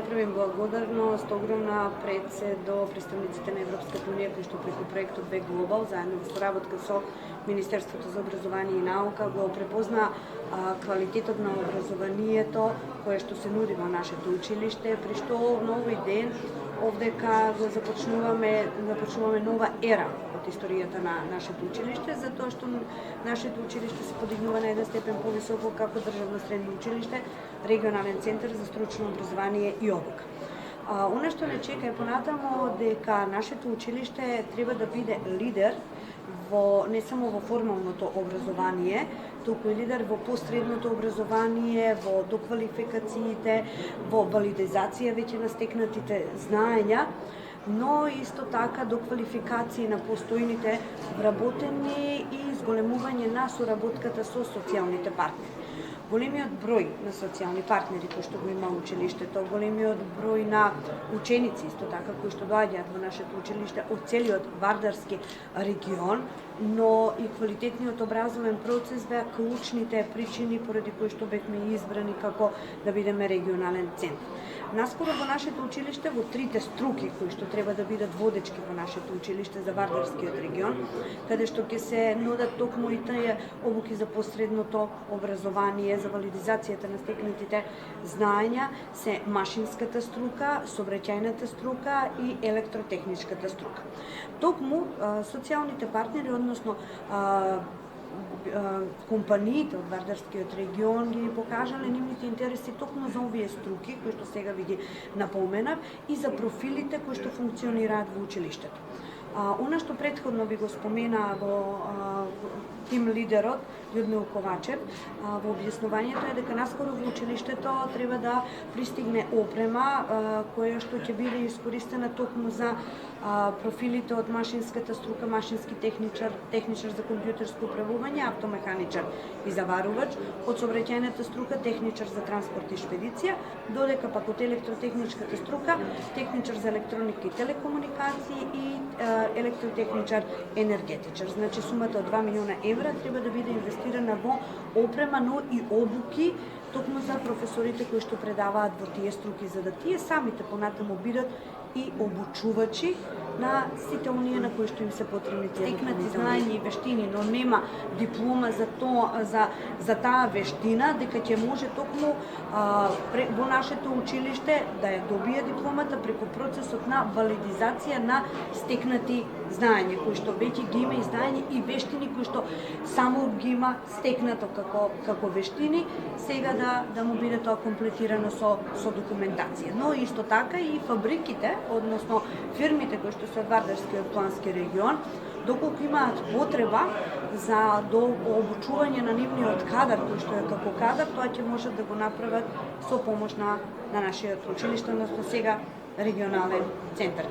Правим благодарност огромна пред се до представниците на Европската унија кои што преку проектот Б Глобал заедно во соработка со Министерството за образование и наука го препозна квалитетот на образованието кое што се нуди во нашето училиште, при што на овој ден овдека го започнуваме нова ера од историјата на нашето училиште, затоа што нашето училиште се подигнува на еден степен повисоко како државно средно училиште, регионален центар за стручно образование и обука. Она што не чека е понатамо дека нашето училиште треба да биде лидер не само во формалното образование, туку и лидер во посредното образование, во доквалификациите, во валидизација веќе на стекнатите знаења, но исто така до квалификации на постојните вработени и зголемување на соработката со социјалните партнери. Големиот број на социјални партнери кои што го има училиштето, големиот број на ученици исто така кои што доаѓаат во нашето училиште од целиот Вардарски регион, но и квалитетниот образовен процес беа клучните причини поради кои што бевме избрани како да бидеме регионален центар. Наскоро во нашето училиште во трите струки кои што треба да бидат водечки во нашето училиште за Вардарскиот регион, каде што ќе се нудат токму и тие обуки за посредното образование, за валидизацијата на стекнатите знаења, се машинската струка, сообраќајната струка и електротехничката струка. Токму социјалните партнери, односно компаниите од Вардарскиот регион ги покажале нивните интереси токму за овие струки кои што сега ви ги напоменав и за профилите кои што функционираат во училиштето. Она што претходно ви го спомена во тим лидерот Људмил Ковачев во објаснувањето е дека наскоро во училиштето треба да пристигне опрема која што ќе биде искористена токму за профилите од машинската струка, машински техничар, техничар за компјутерско управување, автомеханичар и заварувач, од сообраќајната струка техничар за транспорт и шпедиција, додека пак од електротехничката струка техничар за електроника и телекомуникации и електротехничар енергетичар. Значи сумата од 2 милиона евра треба да биде инвестирана во опрема, но и обуки токму за професорите кои што предаваат во тие струки, за да тие самите понатаму бидат и обучувачи на сите оние на кои што им се потребни стекнати знаења и вештини, но нема диплома за таа вештина, дека ќе може токму во нашето училиште да ја добие дипломата преку процесот на валидизација на стекнати знаења, кои што веќе ги има и знаење и вештини кои што само ги има стекнато како вештини, сега да му биде тоа комплетирано со документација. Но исто така и фабриките, односно фирмите кои што се од Вардарскиот плански регион, доколку имаат потреба за обучување на нивниот кадар, кој што е како кадар, тоа ќе можат да го направат со помош на нашиот училиште, односно сега регионален центар.